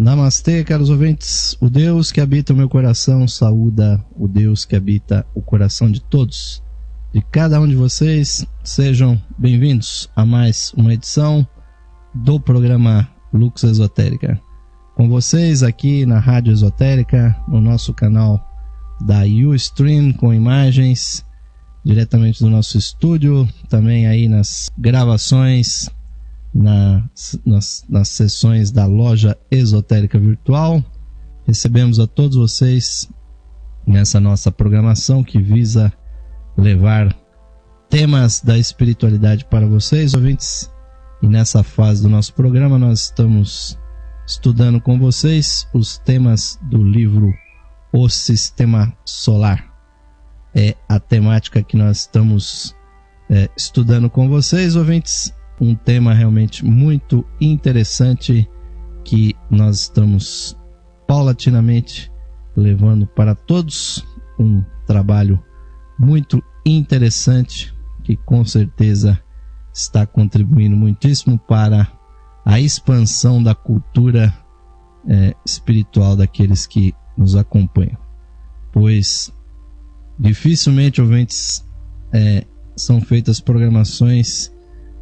Namastê, caros ouvintes. O Deus que habita o meu coração saúda o Deus que habita o coração de todos. De cada um de vocês, sejam bem-vindos a mais uma edição do programa Lux Esotérica. Com vocês aqui na Rádio Esotérica, no nosso canal da Ustream, com imagens diretamente do nosso estúdio, também aí nas gravações, nas sessões da Loja Esotérica Virtual. Recebemos a todos vocês nessa nossa programação que visa levar temas da espiritualidade para vocês, ouvintes. E nessa fase do nosso programa nós estamos estudando com vocês os temas do livro O Sistema Solar. É a temática que nós estamos estudando com vocês, ouvintes. Um tema realmente muito interessante que nós estamos paulatinamente levando para todos. Um trabalho muito interessante que com certeza está contribuindo muitíssimo para a expansão da cultura espiritual daqueles que nos acompanham. Pois dificilmente, ouvintes, são feitas programações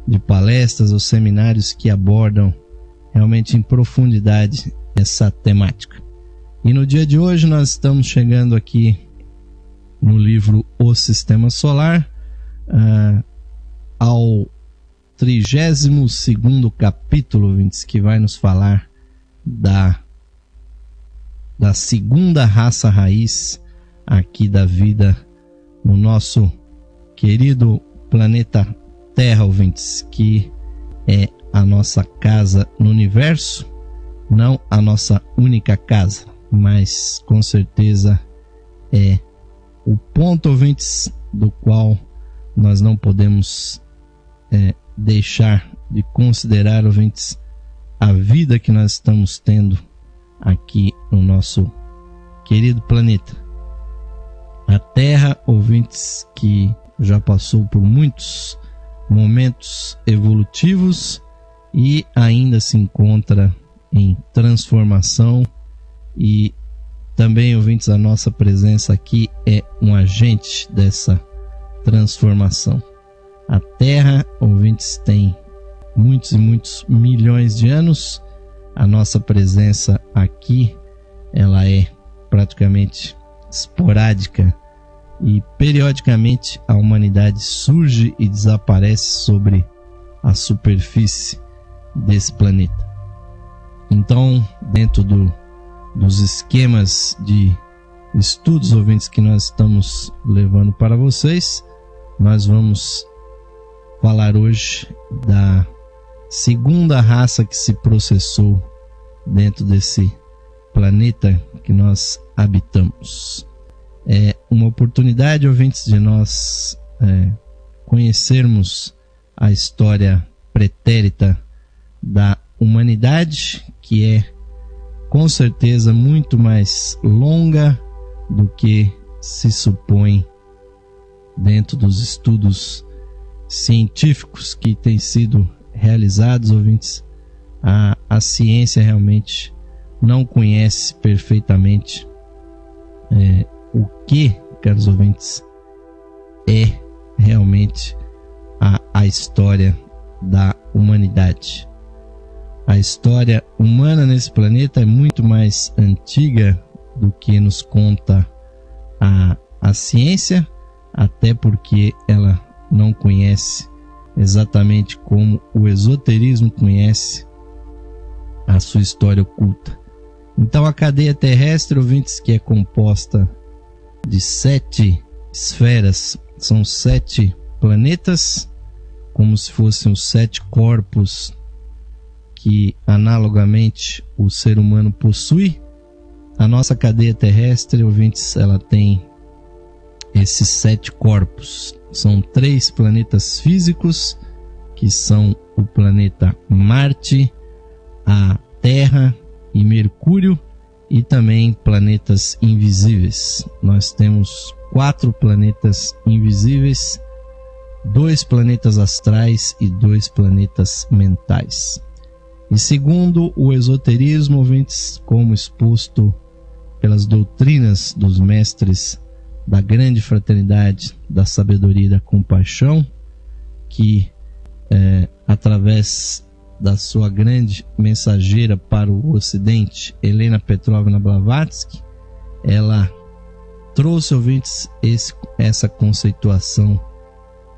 de palestras ou seminários que abordam realmente em profundidade essa temática. E no dia de hoje nós estamos chegando aqui no livro O Sistema Solar, ao 32º capítulo, ouvintes, que vai nos falar da segunda raça raiz aqui da vida no nosso querido planeta Terra, ouvintes, que é a nossa casa no universo, não a nossa única casa, mas com certeza é o ponto, ouvintes, do qual nós não podemos deixar de considerar, ouvintes, a vida que nós estamos tendo aqui no nosso querido planeta. A Terra, ouvintes, que já passou por muitos momentos evolutivos e ainda se encontra em transformação, e também, ouvintes, a nossa presença aqui é um agente dessa transformação. A Terra, ouvintes, tem muitos e muitos milhões de anos. A nossa presença aqui, ela é praticamente esporádica, e periodicamente a humanidade surge e desaparece sobre a superfície desse planeta. Então, dentro dos esquemas de estudos, ouvintes, que nós estamos levando para vocês, nós vamos falar hoje da segunda raça que se processou dentro desse planeta que nós habitamos. É uma oportunidade, ouvintes, de nós conhecermos a história pretérita da humanidade, que é com certeza muito mais longa do que se supõe dentro dos estudos científicos que têm sido realizados, ouvintes. A ciência realmente não conhece perfeitamente o que, caros ouvintes, é realmente a história da humanidade. A história humana nesse planeta é muito mais antiga do que nos conta a ciência, até porque ela não conhece exatamente como o esoterismo conhece a sua história oculta. Então a cadeia terrestre, ouvintes, que é composta de 7 esferas, são 7 planetas, como se fossem os 7 corpos que analogamente o ser humano possui. A nossa cadeia terrestre, ouvintes, ela tem esses 7 corpos. São 3 planetas físicos, que são o planeta Marte, a Terra e Mercúrio, e também planetas invisíveis. Nós temos 4 planetas invisíveis, 2 planetas astrais e 2 planetas mentais. E segundo o esoterismo, ouvintes, como exposto pelas doutrinas dos mestres da grande fraternidade, da sabedoria e da compaixão, que através da sua grande mensageira para o Ocidente, Helena Petrovna Blavatsky, ela trouxe, ouvintes, essa conceituação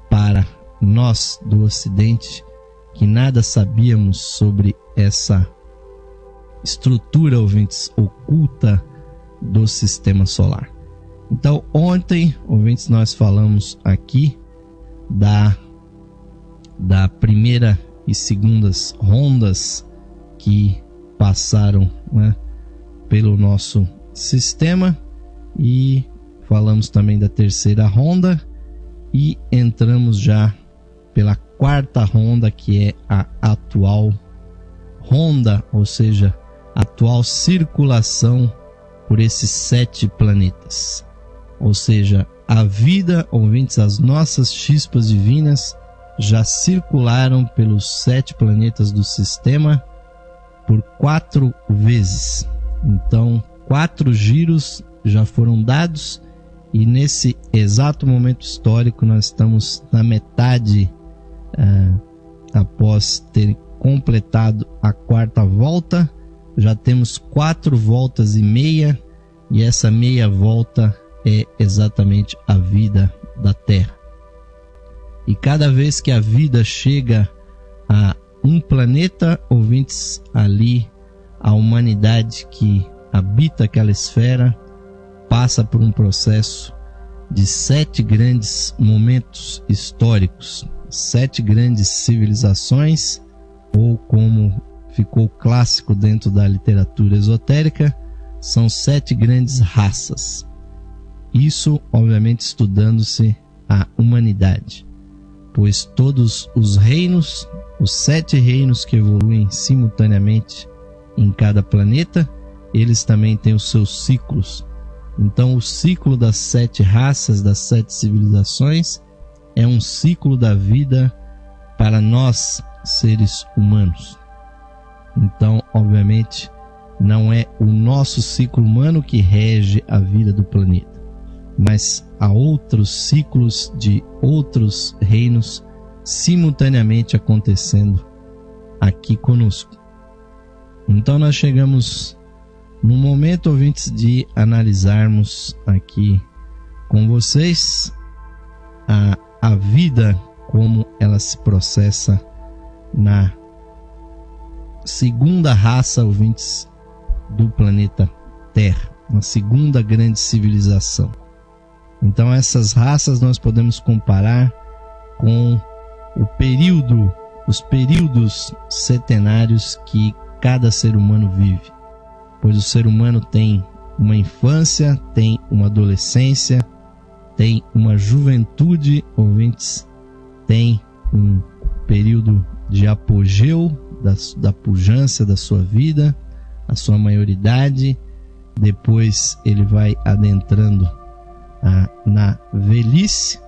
para nós do Ocidente, que nada sabíamos sobre essa estrutura, ouvintes, oculta do sistema solar. Então, ontem, ouvintes, nós falamos aqui da primeira e segundas rondas que passaram, né, pelo nosso sistema, e falamos também da terceira ronda e entramos já pela quarta ronda, que é a atual ronda, ou seja, a atual circulação por esses 7 planetas. Ou seja, a vida, ouvintes, as nossas chispas divinas já circularam pelos 7 planetas do sistema por 4 vezes. Então, 4 giros já foram dados, e nesse exato momento histórico nós estamos na metade, após ter completado a 4ª volta. Já temos 4 voltas e meia, e essa meia volta é exatamente a vida da Terra. E cada vez que a vida chega a um planeta, ouvintes, ali a humanidade que habita aquela esfera passa por um processo de 7 grandes momentos históricos, 7 grandes civilizações, ou como ficou clássico dentro da literatura esotérica, são 7 grandes raças. Isso, obviamente, estudando-se a humanidade, pois todos os reinos, os 7 reinos que evoluem simultaneamente em cada planeta, eles também têm os seus ciclos. Então, o ciclo das 7 raças, das 7 civilizações, é um ciclo da vida para nós, seres humanos. Então, obviamente, não é o nosso ciclo humano que rege a vida do planeta, mas há outros ciclos de outros reinos simultaneamente acontecendo aqui conosco. Então, nós chegamos no momento, ouvintes, de analisarmos aqui com vocês a vida, como ela se processa na segunda raça, ouvintes, do planeta Terra, uma segunda grande civilização. Então, essas raças nós podemos comparar com os períodos setenários que cada ser humano vive. Pois o ser humano tem uma infância, tem uma adolescência, tem uma juventude, ouvintes, tem um período de apogeu da pujança da sua vida, a sua maioridade. Depois ele vai adentrando na velhice,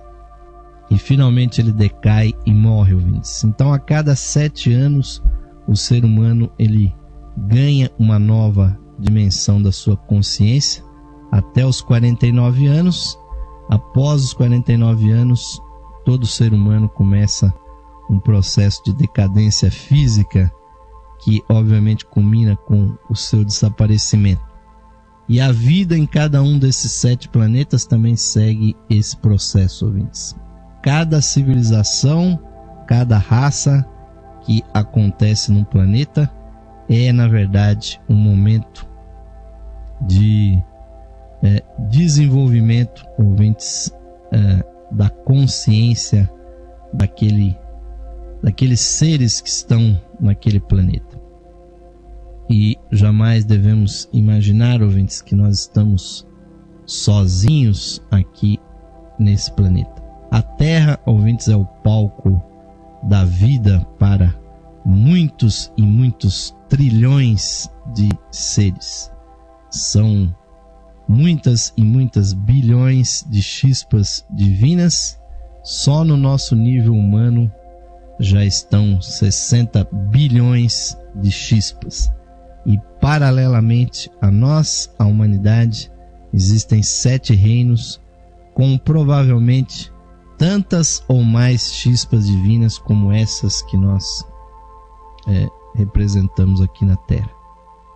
e finalmente ele decai e morre, ouvintes. Então, a cada 7 anos o ser humano ele ganha uma nova dimensão da sua consciência, até os 49 anos. Após os 49 anos, todo ser humano começa um processo de decadência física, que obviamente culmina com o seu desaparecimento. E a vida em cada um desses 7 planetas também segue esse processo, ouvintes. Cada civilização, cada raça que acontece num planeta é, na verdade, um momento de desenvolvimento, ouvintes, da consciência daqueles seres que estão naquele planeta. E jamais devemos imaginar, ouvintes, que nós estamos sozinhos aqui nesse planeta. A Terra, ouvintes, é o palco da vida para muitos e muitos trilhões de seres. São muitas e muitas bilhões de chispas divinas. Só no nosso nível humano já estão 60 bilhões de chispas. E paralelamente a nós, a humanidade, existem 7 reinos com provavelmente tantas ou mais chispas divinas como essas que nós representamos aqui na Terra.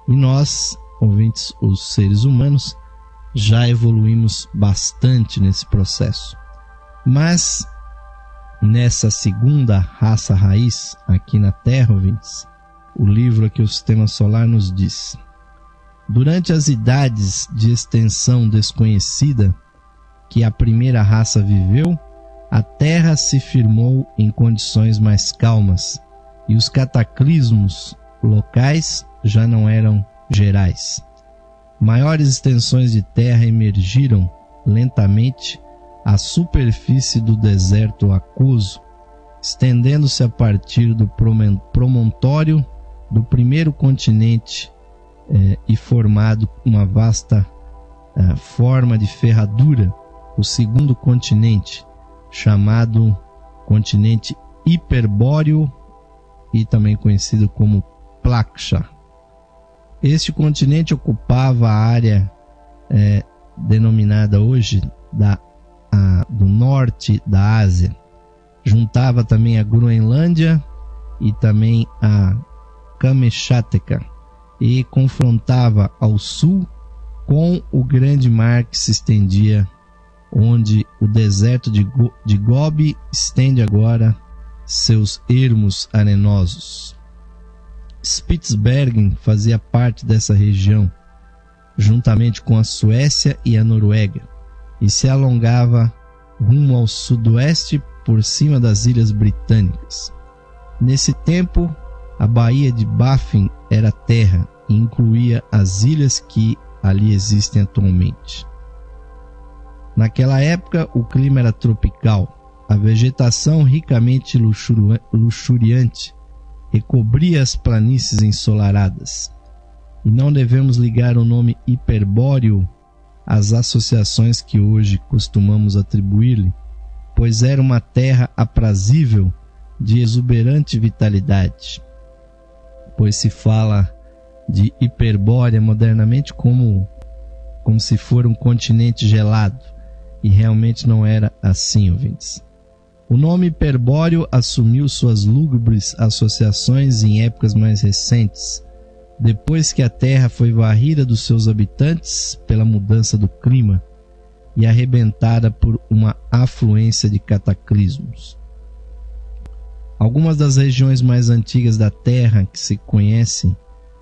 E nós, ouvintes, os seres humanos, já evoluímos bastante nesse processo. Mas nessa segunda raça raiz aqui na Terra, ouvintes, o livro aqui, o Sistema Solar, nos diz: durante as idades de extensão desconhecida que a primeira raça viveu, a Terra se firmou em condições mais calmas e os cataclismos locais já não eram gerais. Maiores extensões de terra emergiram lentamente à superfície do deserto aquoso, estendendo-se a partir do promontório do primeiro continente e formado uma vasta forma de ferradura, o segundo continente, chamado continente hiperbóreo e também conhecido como Plaksha. Este ocupava a área denominada hoje do norte da Ásia. Juntava também a Groenlândia e também a Kamchatka e confrontava ao sul com o grande mar que se estendia, onde o deserto de Gobi estende agora seus ermos arenosos. Spitsbergen fazia parte dessa região, juntamente com a Suécia e a Noruega, e se alongava rumo ao sudoeste por cima das Ilhas Britânicas. Nesse tempo, a Baía de Baffin era terra e incluía as ilhas que ali existem atualmente. Naquela época, o clima era tropical, a vegetação ricamente luxuriante recobria as planícies ensolaradas. E não devemos ligar o nome hiperbóreo às associações que hoje costumamos atribuir-lhe, pois era uma terra aprazível de exuberante vitalidade. Pois se fala de hiperbórea modernamente como se for um continente gelado, e realmente não era assim, ouvintes. O nome hiperbóreo assumiu suas lúgubres associações em épocas mais recentes, depois que a Terra foi varrida dos seus habitantes pela mudança do clima e arrebentada por uma afluência de cataclismos. Algumas das regiões mais antigas da Terra que se conhecem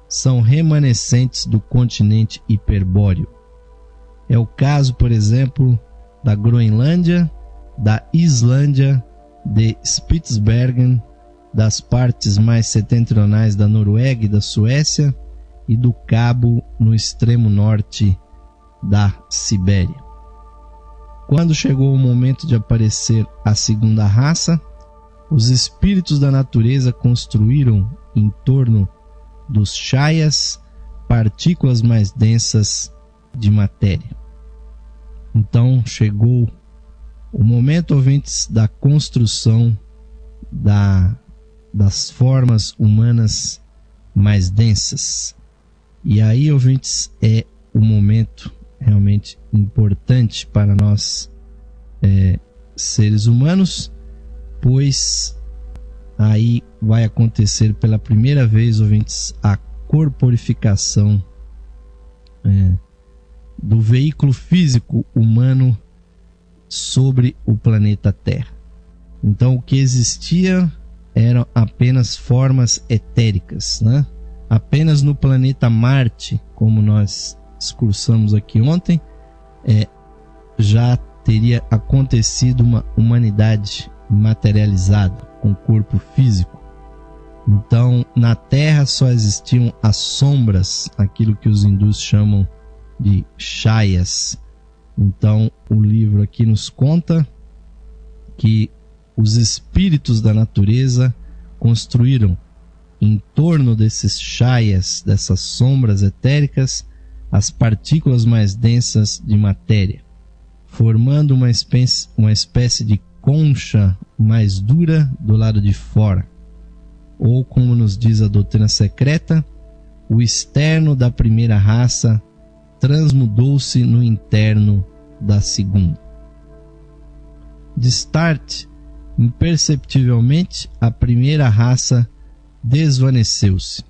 são remanescentes do continente hiperbóreo. É o caso, por exemplo, da Groenlândia, da Islândia, de Spitsbergen, das partes mais setentrionais da Noruega e da Suécia e do Cabo no extremo norte da Sibéria. Quando chegou o momento de aparecer a segunda raça, os espíritos da natureza construíram em torno dos Shayas partículas mais densas de matéria. Então chegou o momento, ouvintes, da construção das formas humanas mais densas. E aí, ouvintes, é o momento realmente importante para nós seres humanos, pois aí vai acontecer pela primeira vez, ouvintes, a corporificação do veículo físico humano sobre o planeta Terra. Então, o que existia eram apenas formas etéricas, né? Apenas no planeta Marte, como nós discursamos aqui ontem, já teria acontecido uma humanidade materializada, com corpo físico. Então, na Terra só existiam as sombras, aquilo que os hindus chamam de Shayas. Então, o livro aqui nos conta que os espíritos da natureza construíram em torno desses Shayas, dessas sombras etéricas, as partículas mais densas de matéria, formando uma espécie de concha mais dura do lado de fora. Ou, como nos diz a doutrina secreta, o externo da primeira raça transmudou-se no interno da segunda. De start, imperceptivelmente, a primeira raça desvaneceu-se,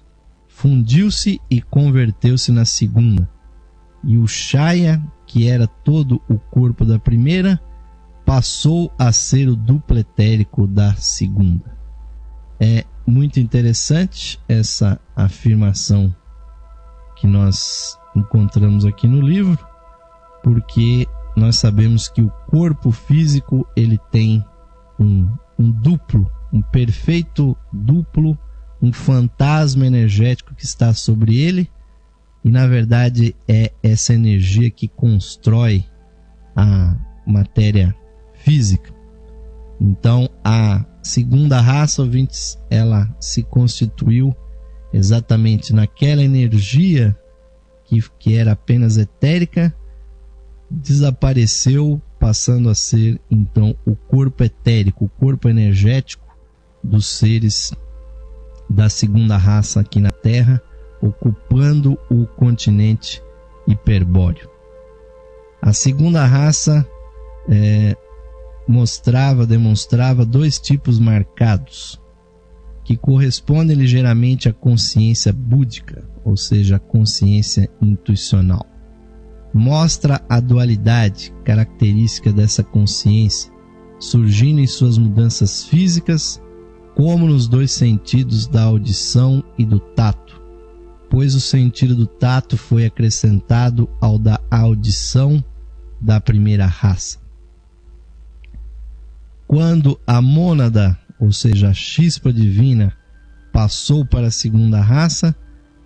fundiu-se e converteu-se na segunda. E o Shaya, que era todo o corpo da primeira, passou a ser o duplo etérico da segunda. É muito interessante essa afirmação que nós encontramos aqui no livro, porque nós sabemos que o corpo físico ele tem um duplo, um perfeito duplo, um fantasma energético que está sobre ele, e na verdade é essa energia que constrói a matéria física. Então a segunda raça, ouvintes, ela se constituiu exatamente naquela energia que era apenas etérica, desapareceu, passando a ser então o corpo etérico, o corpo energético dos seres da segunda raça aqui na Terra, ocupando o continente hiperbóreo. A segunda raça demonstrava dois tipos marcados, que correspondem ligeiramente à consciência búdica, ou seja, a consciência intuicional. Mostra a dualidade característica dessa consciência, surgindo em suas mudanças físicas, como nos dois sentidos da audição e do tato, pois o sentido do tato foi acrescentado ao da audição da primeira raça. Quando a mônada, ou seja, a chispa divina, passou para a segunda raça,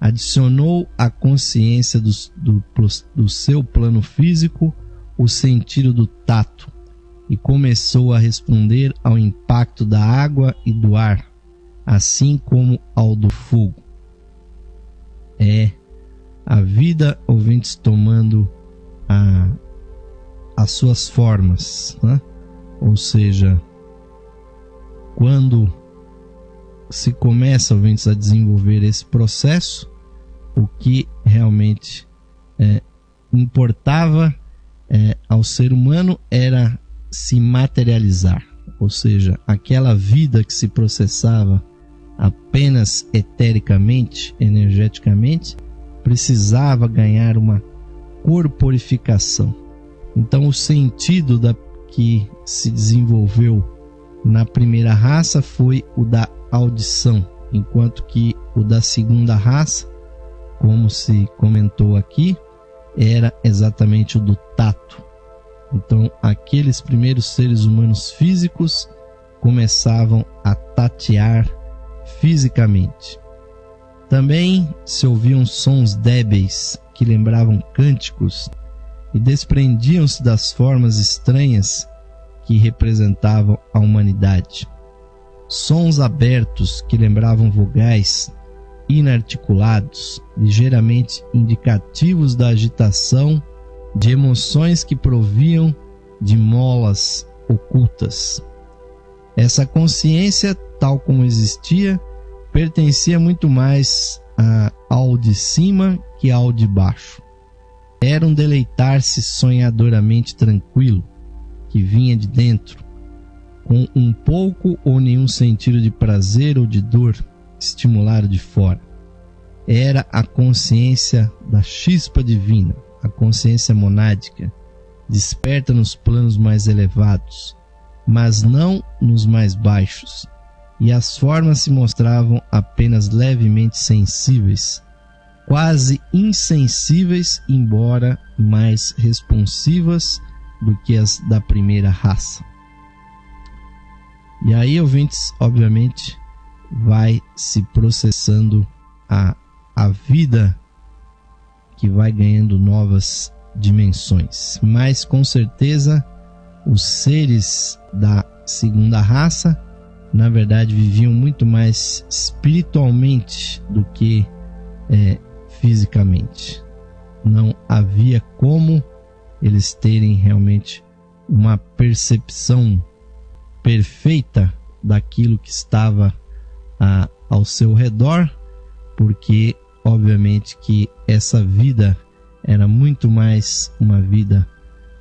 adicionou à consciência do seu plano físico o sentido do tato e começou a responder ao impacto da água e do ar, assim como ao do fogo. É a vida, ouvintes, tomando as suas formas, né? Ou seja, quando se começa, ouvintes, a desenvolver esse processo, o que realmente importava ao ser humano era se materializar, ou seja, aquela vida que se processava apenas etericamente, energeticamente, precisava ganhar uma corporificação. Então o sentido que se desenvolveu na primeira raça foi o da audição, enquanto que o da segunda raça, como se comentou aqui, era exatamente o do tato. Então aqueles primeiros seres humanos físicos começavam a tatear fisicamente. Também se ouviam sons débeis que lembravam cânticos e desprendiam-se das formas estranhas que representavam a humanidade. Sons abertos que lembravam vogais inarticulados, ligeiramente indicativos da agitação de emoções que proviam de molas ocultas. Essa consciência, tal como existia, pertencia muito mais ao de cima que ao de baixo. Era um deleitar-se sonhadoramente tranquilo, que vinha de dentro, com um pouco ou nenhum sentido de prazer ou de dor estimulado de fora. Era a consciência da chispa divina, a consciência monádica, desperta nos planos mais elevados, mas não nos mais baixos, e as formas se mostravam apenas levemente sensíveis, quase insensíveis, embora mais responsivas do que as da primeira raça. E aí, ouvintes, obviamente, vai se processando a vida, que vai ganhando novas dimensões. Mas, com certeza, os seres da segunda raça, na verdade, viviam muito mais espiritualmente do que fisicamente. Não havia como eles terem realmente uma percepção perfeita daquilo que estava ao seu redor, porque obviamente que essa vida era muito mais uma vida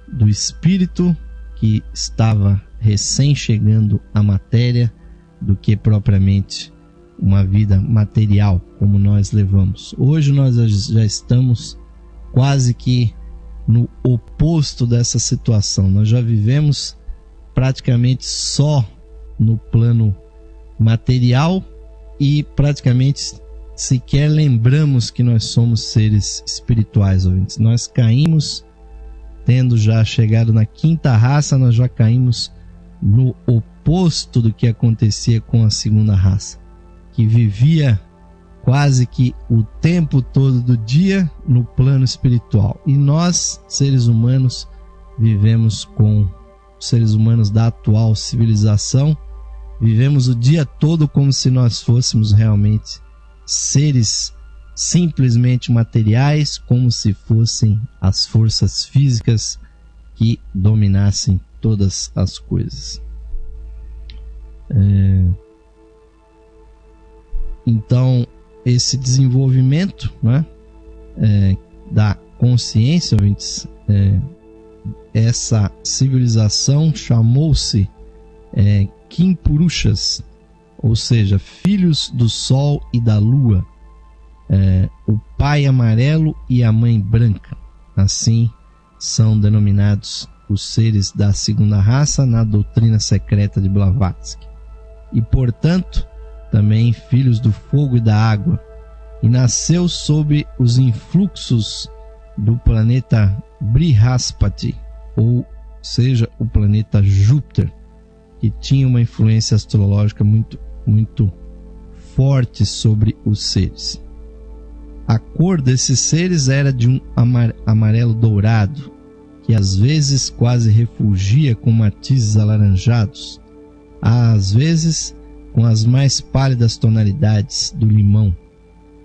do espírito que estava recém chegando à matéria do que propriamente uma vida material como nós levamos. Hoje nós já estamos quase que no oposto dessa situação. Nós já vivemos praticamente só no plano material e praticamente sequer lembramos que nós somos seres espirituais, ouvintes. Nós caímos, tendo já chegado na quinta raça, nós já caímos no oposto do que acontecia com a segunda raça, que vivia quase que o tempo todo do dia no plano espiritual. E nós, seres humanos, vivemos com os seres humanos da atual civilização, vivemos o dia todo como se nós fôssemos realmente seres simplesmente materiais, como se fossem as forças físicas que dominassem todas as coisas. Então, esse desenvolvimento, né, da consciência, essa civilização chamou-se Kimpurushas, ou seja, filhos do sol e da lua, o pai amarelo e a mãe branca. Assim são denominados os seres da segunda raça na doutrina secreta de Blavatsky. E, portanto, também filhos do fogo e da água, e nasceu sob os influxos do planeta Brihaspati, ou seja, o planeta Júpiter, que tinha uma influência astrológica muito forte sobre os seres. A cor desses seres era de um amarelo dourado, que às vezes quase refugia com matizes alaranjados, às vezes com as mais pálidas tonalidades do limão,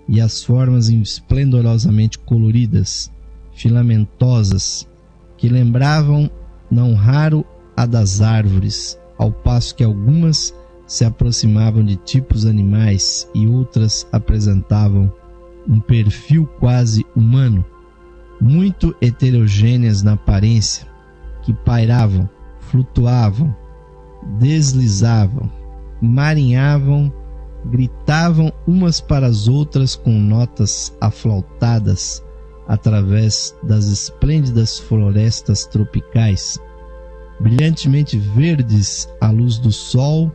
e as formas esplendorosamente coloridas, filamentosas, que lembravam não raro a das árvores, ao passo que algumas se aproximavam de tipos animais e outras apresentavam um perfil quase humano, muito heterogêneas na aparência, que pairavam, flutuavam, deslizavam, marinhavam, gritavam umas para as outras com notas aflautadas através das esplêndidas florestas tropicais, brilhantemente verdes à luz do sol,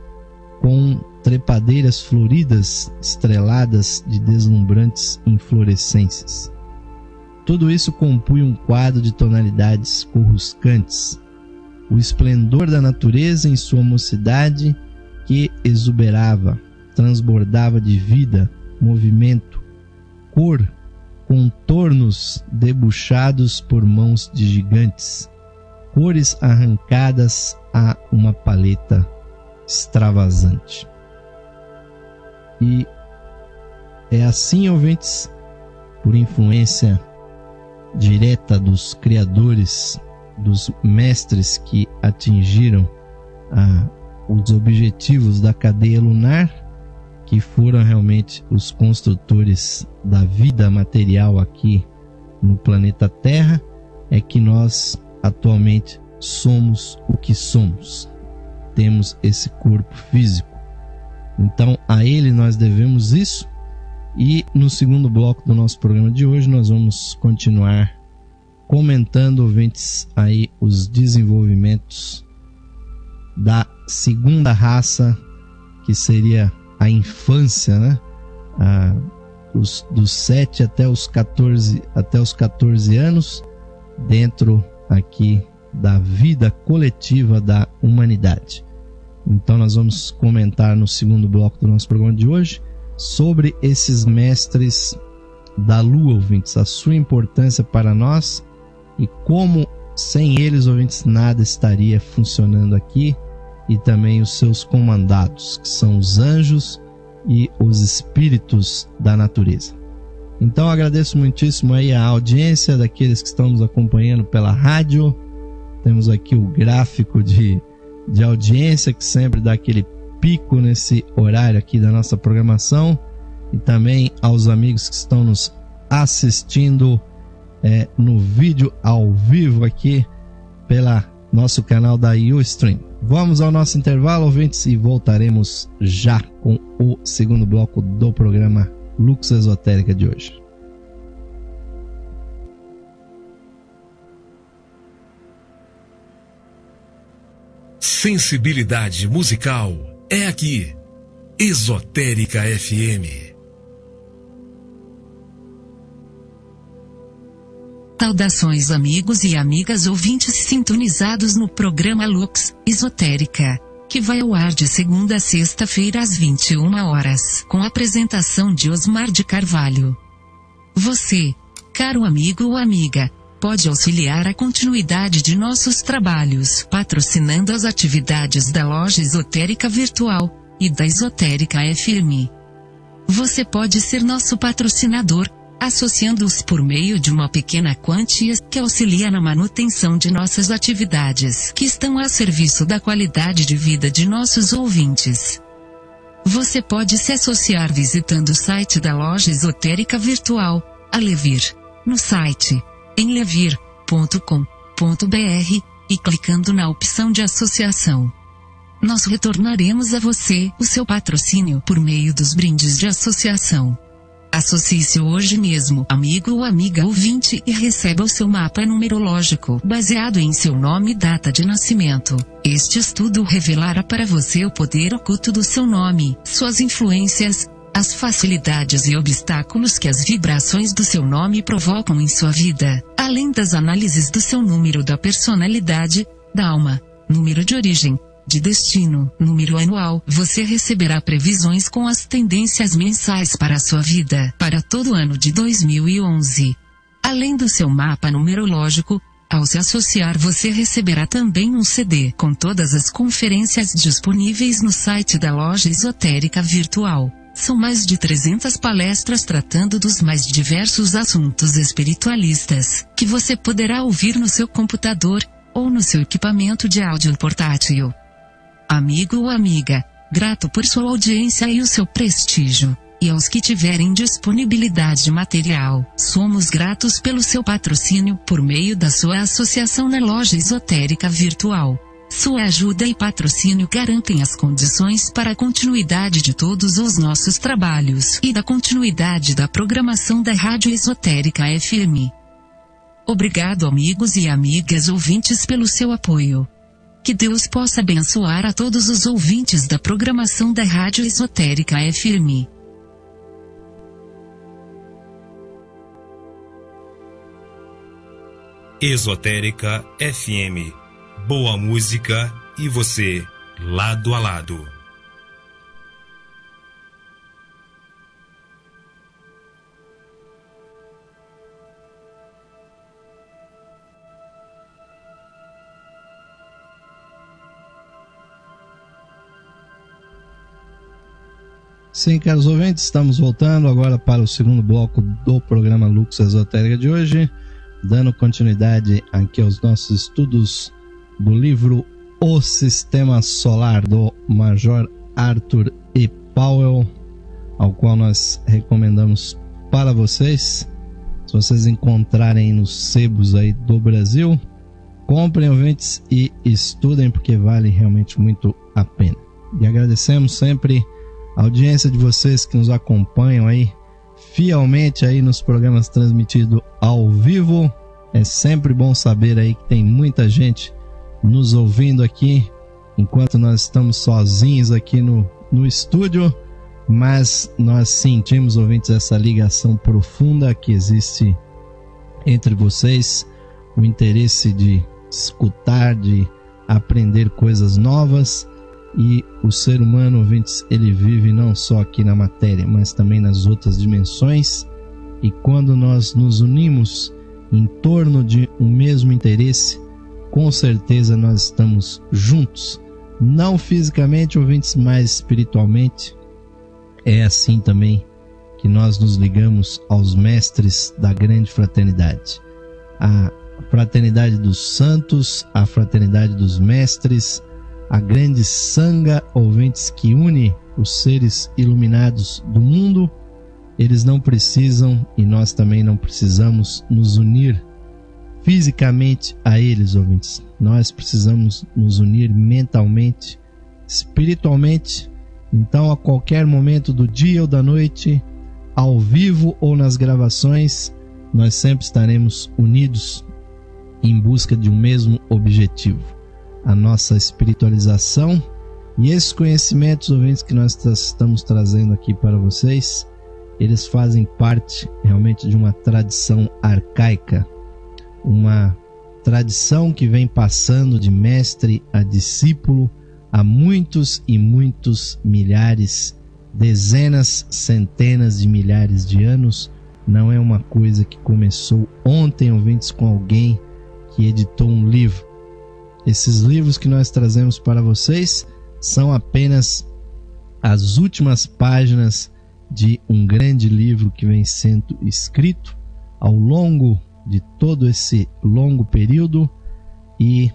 com trepadeiras floridas estreladas de deslumbrantes inflorescências. Tudo isso compunha um quadro de tonalidades coruscantes, o esplendor da natureza em sua mocidade, que exuberava, transbordava de vida, movimento, cor, contornos debuxados por mãos de gigantes, cores arrancadas a uma paleta extravasante. E é assim, ouvintes, por influência direta dos criadores, dos mestres que atingiram os objetivos da cadeia lunar, que foram realmente os construtores da vida material aqui no planeta Terra, é que nós atualmente somos o que somos. Temos esse corpo físico. Então a ele nós devemos isso. E no segundo bloco do nosso programa de hoje nós vamos continuar comentando, ouvintes, aí os desenvolvimentos da segunda raça, que seria a infância, né? Dos 7 até os 14 anos, dentro aqui da vida coletiva da humanidade. Então nós vamos comentar no segundo bloco do nosso programa de hoje sobre esses mestres da lua, ouvintes, a sua importância para nós e como sem eles, ouvintes, nada estaria funcionando aqui, e também os seus comandados, que são os anjos e os espíritos da natureza. Então agradeço muitíssimo aí a audiência daqueles que estão nos acompanhando pela rádio. Temos aqui o gráfico de de audiência que sempre dá aquele pico nesse horário aqui da nossa programação, e também aos amigos que estão nos assistindo no vídeo ao vivo aqui pela nosso canal da Ustream. Vamos ao nosso intervalo, ouvintes, e voltaremos já com o segundo bloco do programa Lux Esotérica de hoje. Sensibilidade musical é aqui, Esotérica FM. Saudações, amigos e amigas ouvintes sintonizados no programa Lux Esotérica, que vai ao ar de segunda a sexta-feira às 21 horas, com a apresentação de Osmar de Carvalho. Você, caro amigo ou amiga, pode auxiliar a continuidade de nossos trabalhos patrocinando as atividades da Loja Esotérica Virtual e da Esotérica FM. Você pode ser nosso patrocinador, associando-os por meio de uma pequena quantia que auxilia na manutenção de nossas atividades, que estão a serviço da qualidade de vida de nossos ouvintes. Você pode se associar visitando o site da Loja Esotérica Virtual, a Levir, no site enlevir.com.br, e clicando na opção de associação. Nós retornaremos a você o seu patrocínio por meio dos brindes de associação. Associe-se hoje mesmo, amigo ou amiga ouvinte, e receba o seu mapa numerológico, baseado em seu nome e data de nascimento. Este estudo revelará para você o poder oculto do seu nome, suas influências, as facilidades e obstáculos que as vibrações do seu nome provocam em sua vida, além das análises do seu número da personalidade, da alma, número de origem, de destino, número anual. Você receberá previsões com as tendências mensais para a sua vida, para todo o ano de 2011. Além do seu mapa numerológico, ao se associar você receberá também um CD com todas as conferências disponíveis no site da Loja Esotérica Virtual. São mais de 300 palestras tratando dos mais diversos assuntos espiritualistas, que você poderá ouvir no seu computador, ou no seu equipamento de áudio portátil. Amigo ou amiga, grato por sua audiência e o seu prestígio, e aos que tiverem disponibilidade material, somos gratos pelo seu patrocínio por meio da sua associação na Loja Esotérica Virtual. Sua ajuda e patrocínio garantem as condições para a continuidade de todos os nossos trabalhos e da continuidade da programação da Rádio Esotérica FM. Obrigado, amigos e amigas ouvintes, pelo seu apoio. Que Deus possa abençoar a todos os ouvintes da programação da Rádio Esotérica FM. Esotérica FM. Boa música e você, lado a lado. Sim, caros ouvintes, estamos voltando agora para o segundo bloco do programa Lux Esotérica de hoje, dando continuidade aqui aos nossos estudos do livro O Sistema Solar, do Major Arthur E. Powell, ao qual nós recomendamos para vocês. Se vocês encontrarem nos sebos aí do Brasil, comprem, ouvintes, e estudem, porque vale realmente muito a pena. E agradecemos sempre a audiência de vocês que nos acompanham aí fielmente aí nos programas transmitidos ao vivo. É sempre bom saber aí que tem muita gente nos ouvindo aqui, enquanto nós estamos sozinhos aqui no estúdio, mas nós sentimos, ouvintes, essa ligação profunda que existe entre vocês, o interesse de escutar, de aprender coisas novas. E o ser humano, ouvintes, ele vive não só aqui na matéria, mas também nas outras dimensões. E quando nós nos unimos em torno de um mesmo interesse, com certeza nós estamos juntos. Não fisicamente, ouvintes, mas espiritualmente. É assim também que nós nos ligamos aos mestres da grande fraternidade. A fraternidade dos santos, a fraternidade dos mestres, a grande sanga, ouvintes, que une os seres iluminados do mundo. Eles não precisam, e nós também não precisamos, nos unir fisicamente a eles, ouvintes. Nós precisamos nos unir mentalmente, espiritualmente. Então, a qualquer momento do dia ou da noite, ao vivo ou nas gravações, nós sempre estaremos unidos em busca de um mesmo objetivo: a nossa espiritualização. E esses conhecimentos, ouvintes, que nós estamos trazendo aqui para vocês, eles fazem parte realmente de uma tradição arcaica, uma tradição que vem passando de mestre a discípulo há muitos e muitos milhares, dezenas, centenas de milhares de anos. Não é uma coisa que começou ontem, ouvintes, com alguém que editou um livro. Esses livros que nós trazemos para vocês são apenas as últimas páginas de um grande livro que vem sendo escrito ao longo de todo esse longo período. E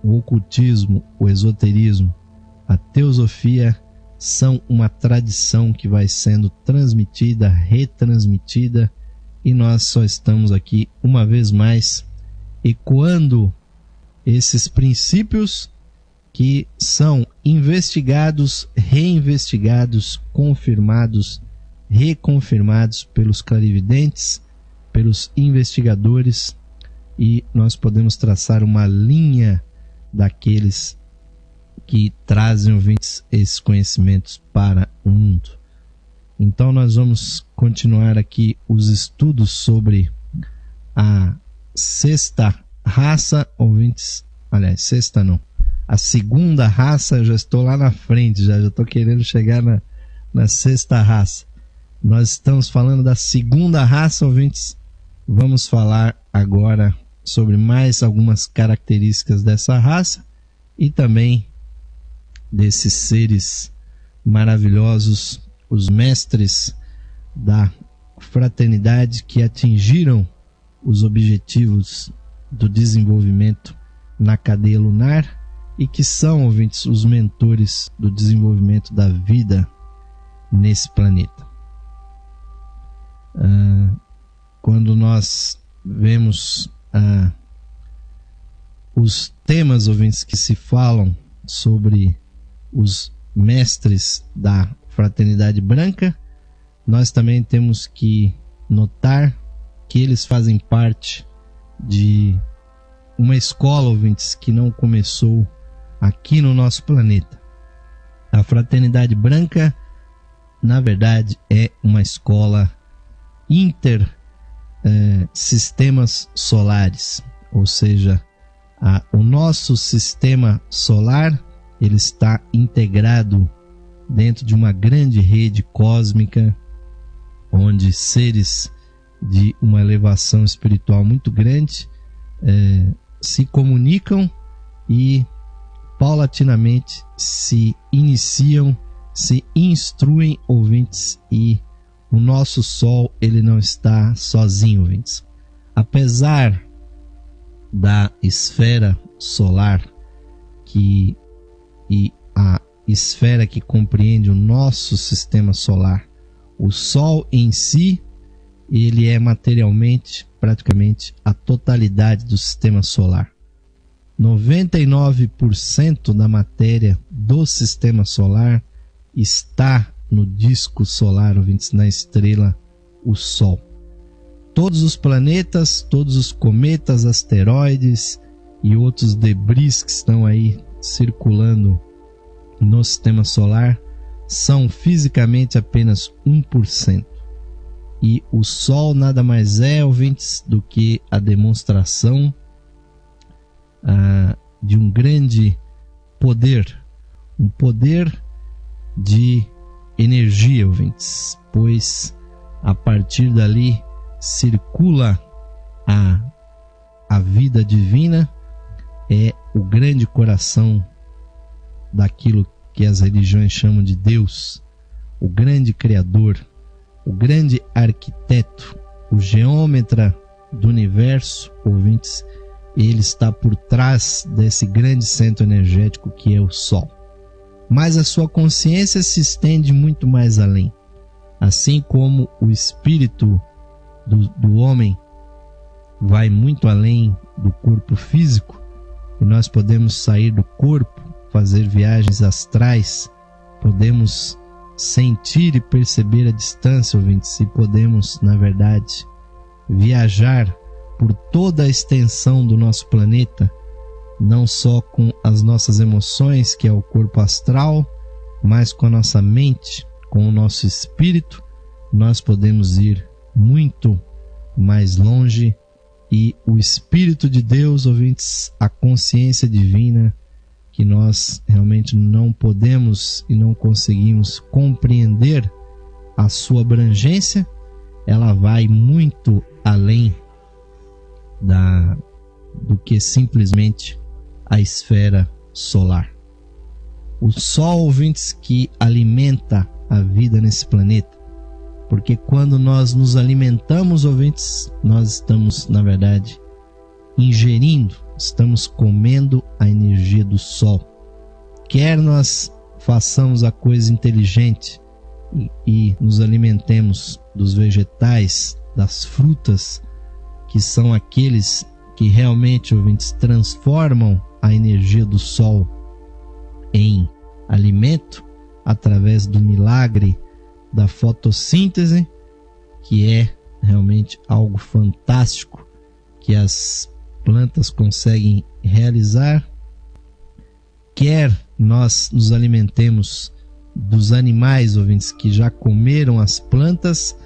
o ocultismo, o esoterismo, a teosofia são uma tradição que vai sendo transmitida, retransmitida, e nós só estamos aqui uma vez mais ecoando esses princípios que são investigados, reinvestigados, confirmados, reconfirmados pelos clarividentes, pelos investigadores, e nós podemos traçar uma linha daqueles que trazem, ouvintes, esses conhecimentos para o mundo. Então nós vamos continuar aqui os estudos sobre a sexta raça, ouvintes. Aliás, sexta não, a segunda raça. Eu já estou lá na frente, já estou querendo chegar na sexta raça. Nós estamos falando da segunda raça, ouvintes. Vamos falar agora sobre mais algumas características dessa raça e também desses seres maravilhosos, os mestres da fraternidade que atingiram os objetivos do desenvolvimento na cadeia lunar e que são, ouvintes, os mentores do desenvolvimento da vida nesse planeta. Quando nós vemos os temas, ouvintes, que se falam sobre os mestres da fraternidade branca, nós também temos que notar que eles fazem parte de uma escola, ouvintes, que não começou aqui no nosso planeta. A fraternidade branca, na verdade, é uma escola sistemas solares, ou seja, o nosso sistema solar, ele está integrado dentro de uma grande rede cósmica, onde seres de uma elevação espiritual muito grande se comunicam e paulatinamente se iniciam, se instruem, ouvintes, e o nosso Sol, ele não está sozinho, ouvintes. Apesar da esfera solar e a esfera que compreende o nosso sistema solar, o Sol em si, ele é materialmente praticamente a totalidade do sistema solar. 99% da matéria do sistema solar está no disco solar, ouvintes, na estrela, o Sol. Todos os planetas, todos os cometas, asteroides e outros debris que estão aí circulando no sistema solar são fisicamente apenas 1%. E o Sol nada mais é, ouvintes, do que a demonstração de um grande poder, um poder de energia, ouvintes, pois a partir dali circula a vida divina, é o grande coração daquilo que as religiões chamam de Deus, o grande Criador, o grande arquiteto, o geômetra do universo, ouvintes, ele está por trás desse grande centro energético que é o Sol. Mas a sua consciência se estende muito mais além. Assim como o espírito do homem vai muito além do corpo físico, e nós podemos sair do corpo, fazer viagens astrais, podemos sentir e perceber a distância, ouvintes, e podemos, na verdade, viajar por toda a extensão do nosso planeta, não só com as nossas emoções, que é o corpo astral, mas com a nossa mente, com o nosso espírito, nós podemos ir muito mais longe, e o Espírito de Deus, ouvintes, a consciência divina, que nós realmente não podemos e não conseguimos compreender a sua abrangência, ela vai muito além do que simplesmente a esfera solar. O Sol, ouvintes, que alimenta a vida nesse planeta, porque quando nós nos alimentamos, ouvintes, nós estamos, na verdade, ingerindo, estamos comendo a energia do Sol. Quer nós façamos a coisa inteligente e nos alimentemos dos vegetais, das frutas, que são aqueles que realmente, ouvintes, transformam a energia do Sol em alimento através do milagre da fotossíntese, que é realmente algo fantástico que as plantas conseguem realizar. Quer nós nos alimentemos dos animais, ouvintes, que já comeram as plantas,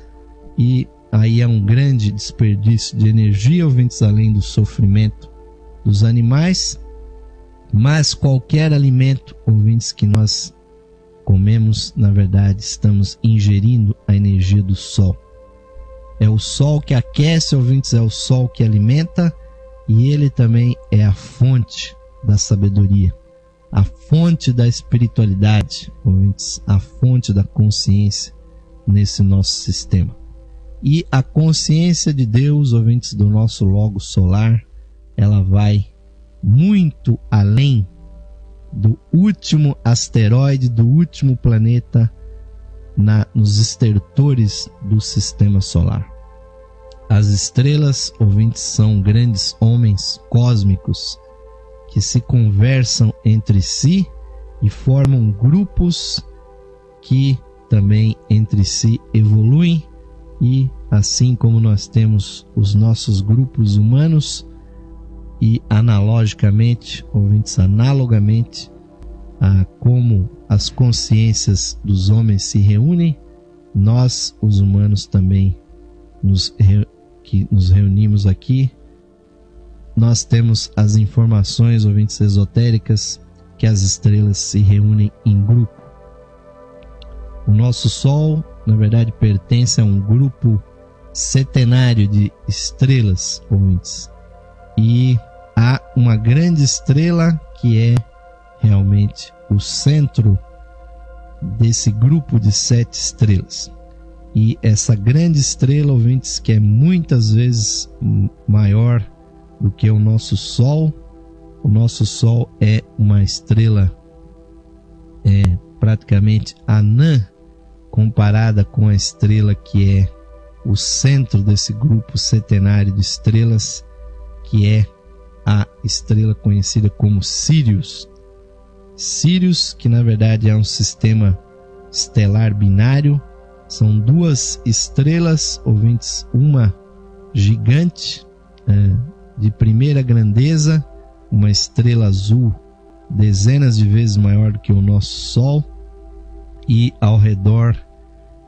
e aí é um grande desperdício de energia, ouvintes, além do sofrimento dos animais. Mas qualquer alimento, ouvintes, que nós comemos, na verdade, estamos ingerindo a energia do Sol. É o Sol que aquece, ouvintes, é o Sol que alimenta, e ele também é a fonte da sabedoria, a fonte da espiritualidade, ouvintes, a fonte da consciência nesse nosso sistema. E a consciência de Deus, ouvintes, do nosso logo solar, ela vai muito além do último asteroide, do último planeta nos estertores do sistema solar. As estrelas, ouvintes, são grandes homens cósmicos que se conversam entre si e formam grupos que também entre si evoluem, e assim como nós temos os nossos grupos humanos, e analogamente, ouvintes, analogamente a como as consciências dos homens se reúnem, nós, os humanos, também que nos reunimos aqui, nós temos as informações, ouvintes, esotéricas, que as estrelas se reúnem em grupo. O nosso Sol, na verdade, pertence a um grupo centenário de estrelas, ouvintes, e há uma grande estrela que é realmente o centro desse grupo de 7 estrelas. E essa grande estrela, ouvintes, que é muitas vezes maior do que o nosso Sol é uma estrela praticamente anã comparada com a estrela que é o centro desse grupo centenário de estrelas, que é a estrela conhecida como Sirius. Sirius, que na verdade é um sistema estelar binário, são 2 estrelas, ouvintes, uma gigante de primeira grandeza, uma estrela azul dezenas de vezes maior do que o nosso Sol, e ao redor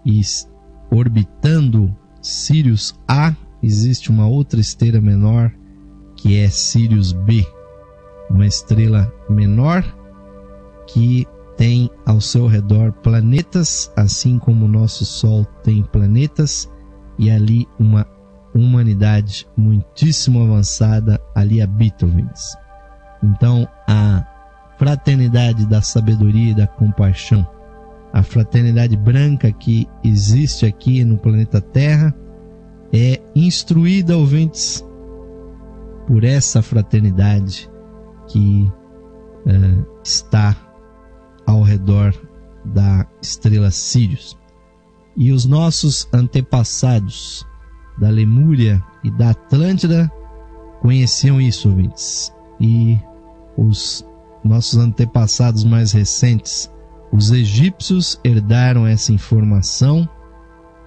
e orbitando Sirius A existe uma outra estrela menor, que é Sirius B, uma estrela menor que tem ao seu redor planetas, assim como o nosso Sol tem planetas, e ali uma humanidade muitíssimo avançada ali habita, ouvintes. Então a fraternidade da sabedoria e da compaixão, a fraternidade branca que existe aqui no planeta Terra, é instruída, ouvintes, por essa fraternidade que está ao redor da estrela Sírius. E os nossos antepassados da Lemúria e da Atlântida conheciam isso, ouvintes. E os nossos antepassados mais recentes, os egípcios, herdaram essa informação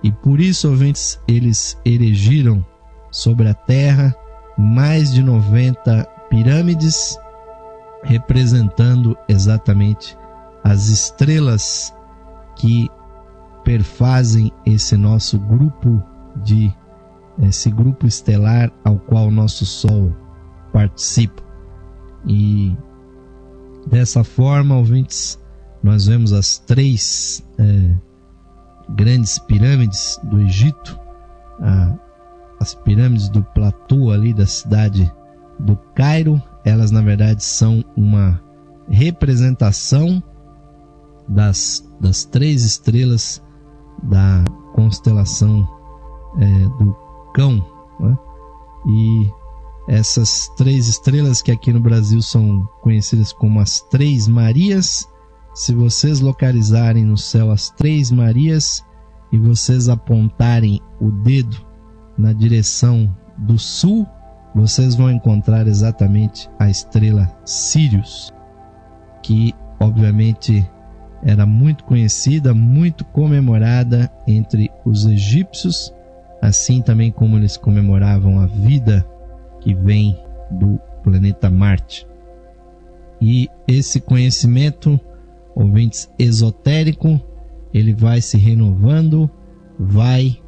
e por isso, ouvintes, eles erigiram sobre a terra mais de 90 pirâmides representando exatamente as estrelas que perfazem esse nosso grupo esse grupo estelar ao qual o nosso Sol participa. E dessa forma, ouvintes, nós vemos as 3 grandes pirâmides do Egito, as pirâmides do platô ali da cidade do Cairo. Elas na verdade são uma representação das 3 estrelas da constelação do Cão, né? E essas 3 estrelas que aqui no Brasil são conhecidas como as 3 Marias, se vocês localizarem no céu as 3 Marias e vocês apontarem o dedo na direção do sul, vocês vão encontrar exatamente a estrela Sírius, que obviamente era muito conhecida, muito comemorada entre os egípcios, assim também como eles comemoravam a vida que vem do planeta Marte. E esse conhecimento, ouvintes, esotérico, ele vai se renovando, vai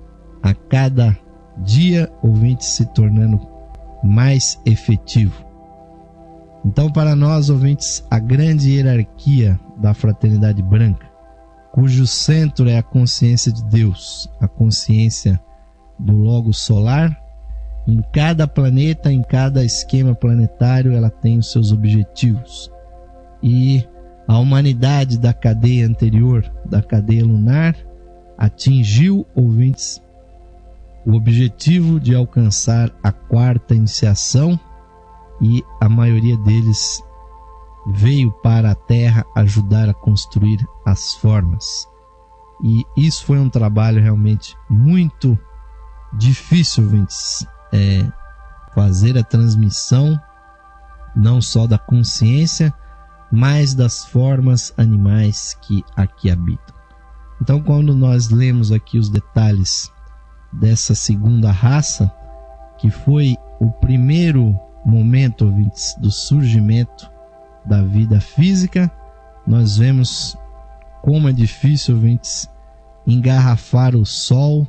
a cada dia, ouvintes, se tornando mais efetivo. Então, para nós, ouvintes, a grande hierarquia da fraternidade branca, cujo centro é a consciência de Deus, a consciência do Logos solar, em cada planeta, em cada esquema planetário, ela tem os seus objetivos. E a humanidade da cadeia anterior, da cadeia lunar, atingiu, ouvintes, o objetivo de alcançar a 4ª iniciação, e a maioria deles veio para a Terra ajudar a construir as formas. E isso foi um trabalho realmente muito difícil, ouvintes, fazer a transmissão não só da consciência, mas das formas animais que aqui habitam. Então, quando nós lemos aqui os detalhes dessa segunda raça, que foi o primeiro momento, ouvintes, do surgimento da vida física, nós vemos como é difícil, ouvintes, engarrafar o Sol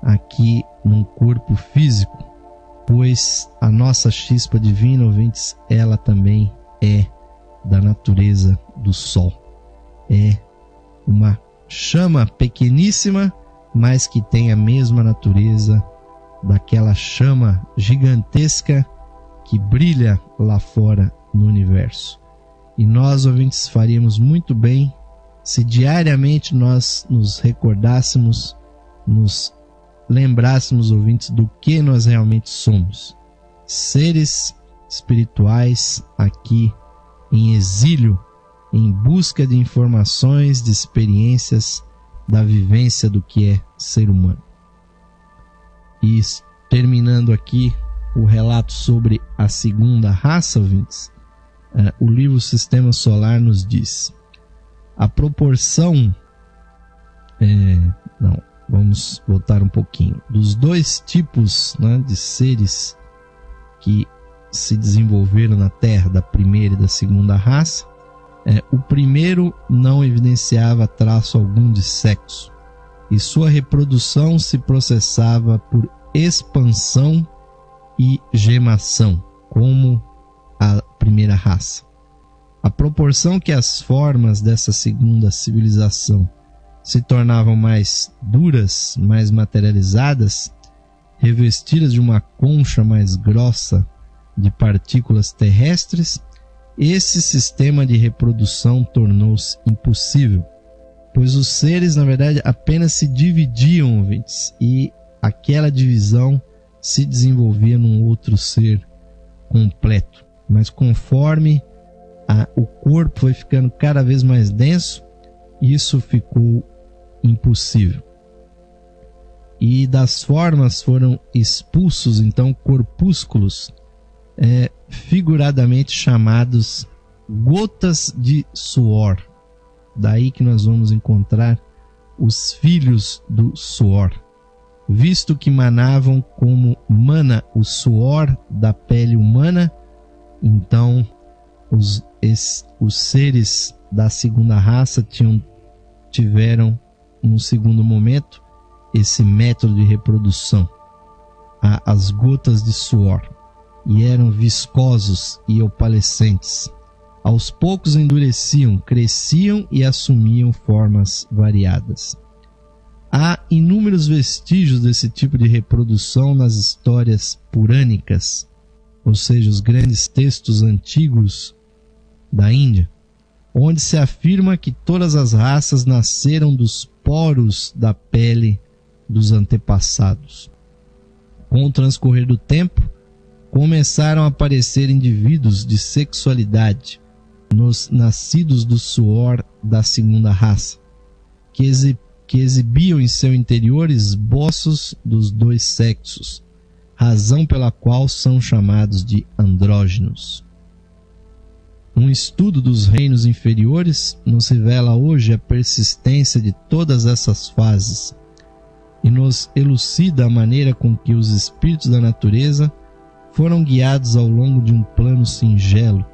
aqui num corpo físico, pois a nossa chispa divina, ouvintes, ela também é da natureza do Sol. É uma chama pequeníssima, mas que tem a mesma natureza daquela chama gigantesca que brilha lá fora no universo. E nós, ouvintes, faríamos muito bem se diariamente nós nos recordássemos, nos lembrássemos, ouvintes, do que nós realmente somos. Seres espirituais aqui em exílio, em busca de informações, de experiências, da vivência do que é ser humano. E terminando aqui o relato sobre a segunda raça, ouvintes, o livro Sistema Solar nos diz: a proporção, vamos voltar um pouquinho, dos 2 tipos, né, de seres que se desenvolveram na Terra, da primeira e da segunda raça, o primeiro não evidenciava traço algum de sexo, e sua reprodução se processava por expansão e gemação, como a primeira raça. A proporção que as formas dessa segunda civilização se tornavam mais duras, mais materializadas, revestidas de uma concha mais grossa de partículas terrestres, esse sistema de reprodução tornou-se impossível, pois os seres, na verdade, apenas se dividiam, ouvintes, e aquela divisão se desenvolvia num outro ser completo. Mas conforme o corpo foi ficando cada vez mais denso, isso ficou impossível. E das formas foram expulsos então corpúsculos, figuradamente chamados gotas de suor. Daí que nós vamos encontrar os filhos do suor, visto que manavam como mana o suor da pele humana. Então os seres da segunda raça tiveram num segundo momento esse método de reprodução, as gotas de suor, e eram viscosos e opalescentes. Aos poucos endureciam, cresciam e assumiam formas variadas. Há inúmeros vestígios desse tipo de reprodução nas histórias purânicas, ou seja, os grandes textos antigos da Índia, onde se afirma que todas as raças nasceram dos poros da pele dos antepassados. Com o transcorrer do tempo, começaram a aparecer indivíduos de sexualidade nos nascidos do suor da segunda raça, que exibiam em seu interior esboços dos dois sexos, razão pela qual são chamados de andrógenos. Um estudo dos reinos inferiores nos revela hoje a persistência de todas essas fases e nos elucida a maneira com que os espíritos da natureza foram guiados ao longo de um plano singelo,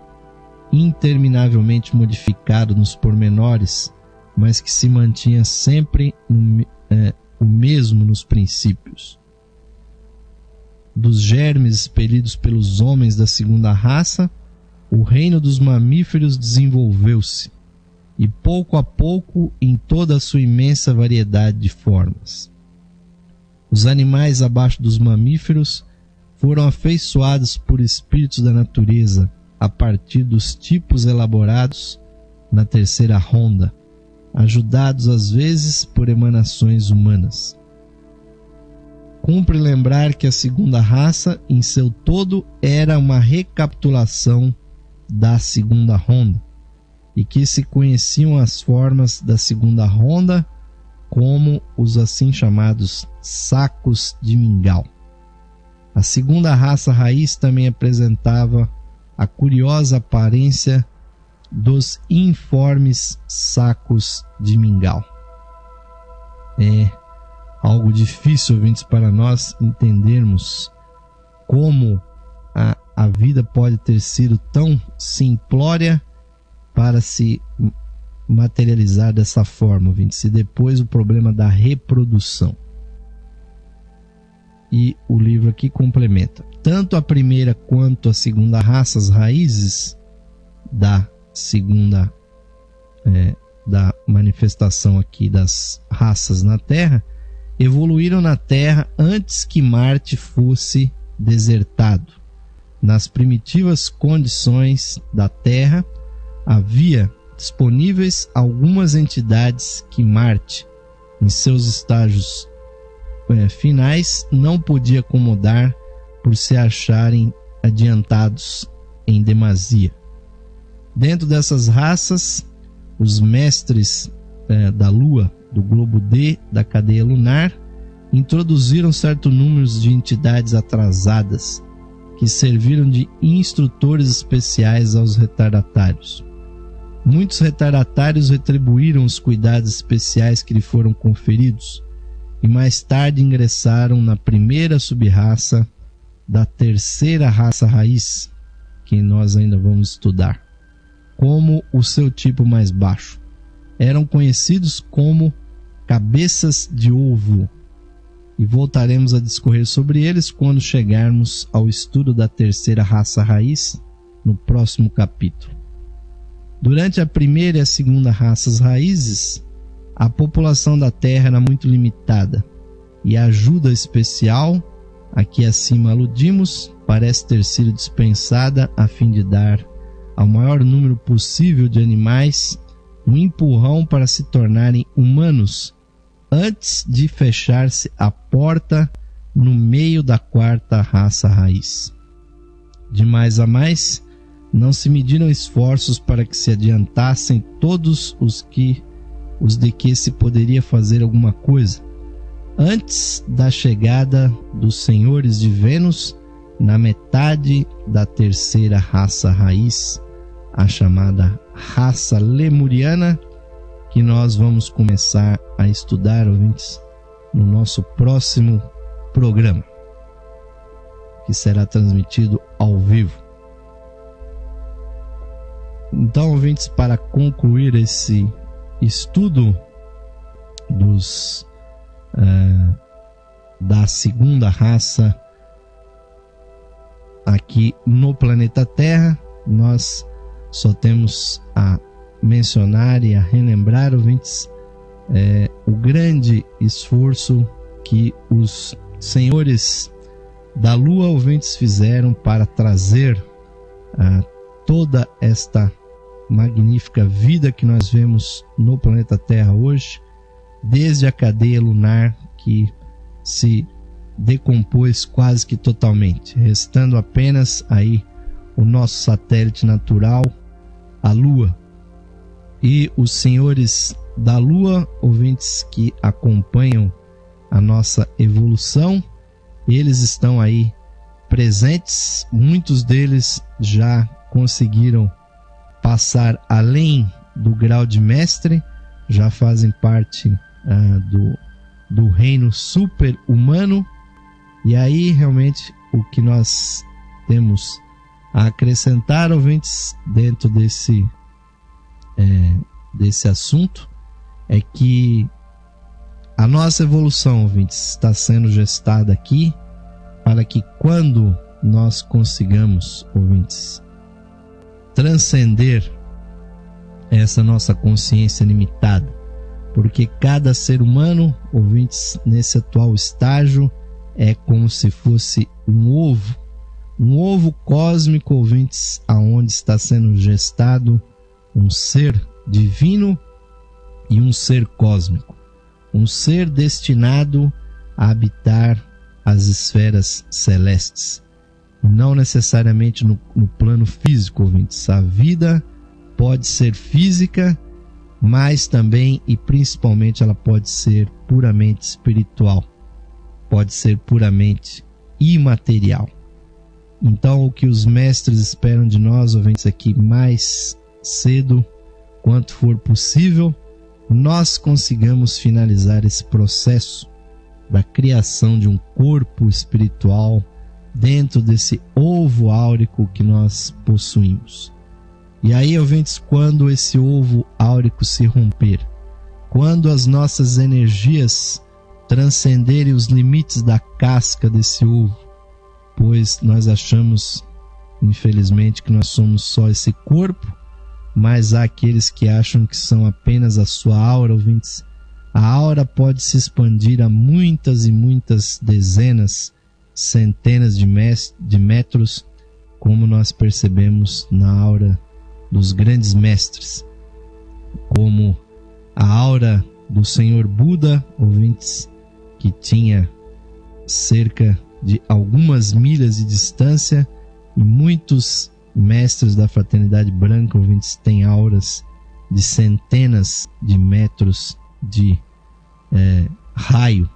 interminavelmente modificado nos pormenores, mas que se mantinha sempre o mesmo nos princípios. Dos germes expelidos pelos homens da segunda raça, o reino dos mamíferos desenvolveu-se, e pouco a pouco em toda a sua imensa variedade de formas. Os animais abaixo dos mamíferos foram afeiçoados por espíritos da natureza a partir dos tipos elaborados na terceira ronda, ajudados às vezes por emanações humanas. Cumpre lembrar que a segunda raça, em seu todo, era uma recapitulação da segunda ronda, e que se conheciam as formas da segunda ronda como os assim chamados sacos de mingau. A segunda raça raiz também apresentava a curiosa aparência dos informes sacos de mingau. É algo difícil, ouvintes, para nós entendermos como a vida pode ter sido tão simplória para se materializar dessa forma, ouvintes, e depois o problema da reprodução. E o livro aqui complementa. Tanto a primeira quanto a segunda raça, as raízes da segunda da manifestação aqui das raças na Terra, evoluíram na Terra antes que Marte fosse desertado. Nas primitivas condições da Terra, havia disponíveis algumas entidades que Marte, em seus estágios finais, não podia acomodar por se acharem adiantados em demasia. Dentro dessas raças, os mestres da Lua, do globo D, da cadeia lunar, introduziram certo número de entidades atrasadas que serviram de instrutores especiais aos retardatários. Muitos retardatários retribuíram os cuidados especiais que lhe foram conferidos e mais tarde ingressaram na primeira subraça da terceira raça raiz, que nós ainda vamos estudar, como o seu tipo mais baixo. Eram conhecidos como cabeças de ovo, e voltaremos a discorrer sobre eles quando chegarmos ao estudo da terceira raça raiz no próximo capítulo. Durante a primeira e a segunda raças raízes, a população da Terra era muito limitada, e a ajuda especial a que acima aludimos parece ter sido dispensada a fim de dar ao maior número possível de animais um empurrão para se tornarem humanos antes de fechar-se a porta no meio da quarta raça raiz. de mais a mais, não se mediram esforços para que se adiantassem todos os de que se poderia fazer alguma coisa. Antes da chegada dos senhores de Vênus, na metade da terceira raça raiz, a chamada raça lemuriana, que nós vamos começar a estudar, ouvintes, no nosso próximo programa, que será transmitido ao vivo. Então, ouvintes, para concluir esse estudo da segunda raça aqui no planeta Terra, nós só temos a mencionar e a relembrar, ouvintes, o grande esforço que os senhores da Lua, ouvintes, fizeram para trazer toda esta magnífica vida que nós vemos no planeta Terra hoje, desde a cadeia lunar que se decompôs quase que totalmente, restando apenas aí o nosso satélite natural, a Lua. E os senhores da Lua, ouvintes, que acompanham a nossa evolução, eles estão aí presentes, muitos deles já conseguiram passar além do grau de mestre, já fazem parte do reino super-humano. E aí realmente o que nós temos a acrescentar, ouvintes, dentro desse assunto, é que a nossa evolução, ouvintes, está sendo gestada aqui para que quando nós consigamos, ouvintes, transcender essa nossa consciência limitada, porque cada ser humano, ouvintes, nesse atual estágio, é como se fosse um ovo cósmico, ouvintes, aonde está sendo gestado um ser divino e um ser cósmico, um ser destinado a habitar as esferas celestes, não necessariamente no plano físico, ouvintes. A vida pode ser física, mas também e principalmente ela pode ser puramente espiritual, pode ser puramente imaterial. Então, o que os mestres esperam de nós, ouvintes, aqui mais cedo quanto for possível, nós consigamos finalizar esse processo da criação de um corpo espiritual dentro desse ovo áurico que nós possuímos. E aí, ouvintes, quando esse ovo áurico se romper, quando as nossas energias transcenderem os limites da casca desse ovo, pois nós achamos, infelizmente, que nós somos só esse corpo, mas há aqueles que acham que são apenas a sua aura, ouvintes. A aura pode se expandir a muitas e muitas dezenas, centenas de metros, como nós percebemos na aura dos grandes mestres, como a aura do Senhor Buda, ouvintes, que tinha cerca de algumas milhas de distância, e muitos mestres da Fraternidade Branca, ouvintes, têm auras de centenas de metros de raio.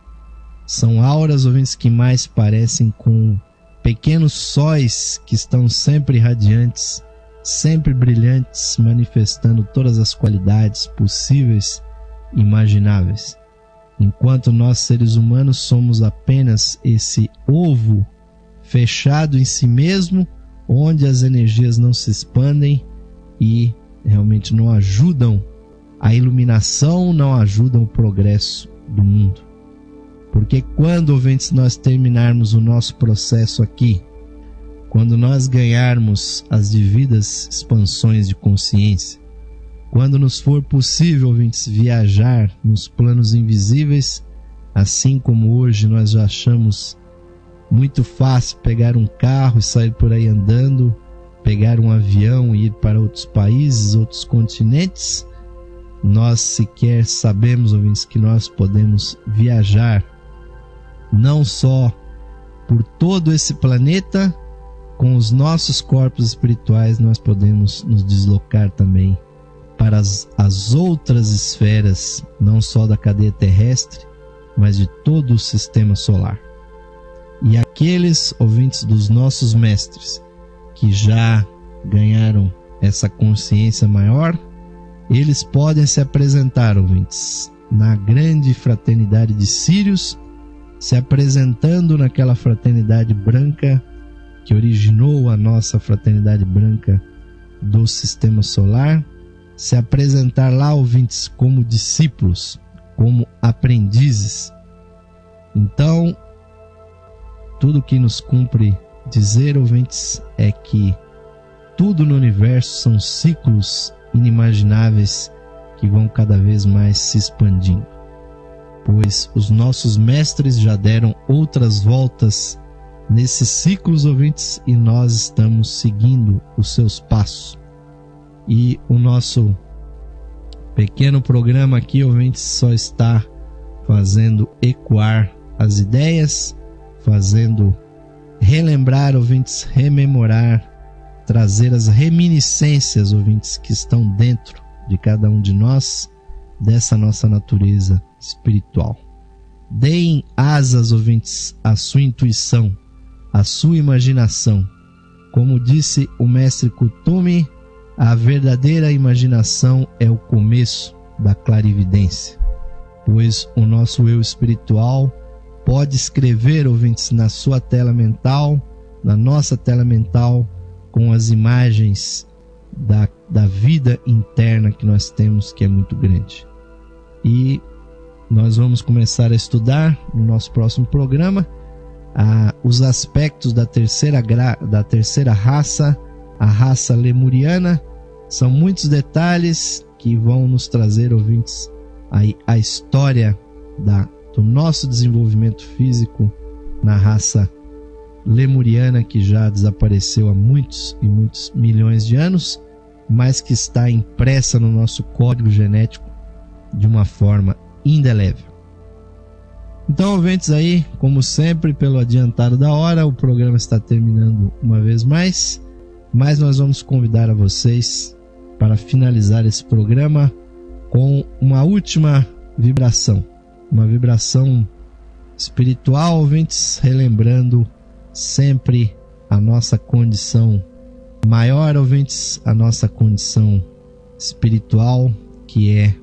São auras, ouvintes, que mais parecem com pequenos sóis que estão sempre radiantes, sempre brilhantes, manifestando todas as qualidades possíveis e imagináveis. Enquanto nós, seres humanos, somos apenas esse ovo fechado em si mesmo, onde as energias não se expandem e realmente não ajudam a iluminação, não ajudam o progresso do mundo. Porque quando, ouvintes, nós terminarmos o nosso processo aqui, quando nós ganharmos as devidas expansões de consciência, quando nos for possível, ouvintes, viajar nos planos invisíveis, assim como hoje nós já achamos muito fácil pegar um carro e sair por aí andando, pegar um avião e ir para outros países, outros continentes, nós sequer sabemos, ouvintes, que nós podemos viajar não só por todo esse planeta, com os nossos corpos espirituais nós podemos nos deslocar também para as outras esferas, não só da cadeia terrestre, mas de todo o sistema solar. E aqueles ouvintes dos nossos mestres que já ganharam essa consciência maior, eles podem se apresentar, ouvintes, na grande fraternidade de Sírios, se apresentando naquela fraternidade branca que originou a nossa fraternidade branca do sistema solar, se apresentar lá, ouvintes, como discípulos, como aprendizes. Então, tudo que nos cumpre dizer, ouvintes, é que tudo no universo são ciclos inimagináveis que vão cada vez mais se expandindo, pois os nossos mestres já deram outras voltas nesses ciclos, ouvintes, e nós estamos seguindo os seus passos. E o nosso pequeno programa aqui, ouvintes, só está fazendo ecoar as ideias, fazendo relembrar, ouvintes, rememorar, trazer as reminiscências, ouvintes, que estão dentro de cada um de nós, dessa nossa natureza espiritual. Deem asas, ouvintes, à sua intuição, à sua imaginação. Como disse o mestre Kuthumi, a verdadeira imaginação é o começo da clarividência, pois o nosso eu espiritual pode escrever, ouvintes, na sua tela mental, na nossa tela mental, com as imagens da vida interna que nós temos, que é muito grande. E nós vamos começar a estudar no nosso próximo programa os aspectos da terceira raça, a raça lemuriana. São muitos detalhes que vão nos trazer, ouvintes, a história do nosso desenvolvimento físico na raça lemuriana, que já desapareceu há muitos e muitos milhões de anos, mas que está impressa no nosso código genético de uma forma indelével. Então, ouvintes, aí, como sempre, pelo adiantado da hora, o programa está terminando uma vez mais, mas nós vamos convidar a vocês para finalizar esse programa com uma última vibração, uma vibração espiritual, ouvintes, relembrando sempre a nossa condição maior, ouvintes, a nossa condição espiritual, que é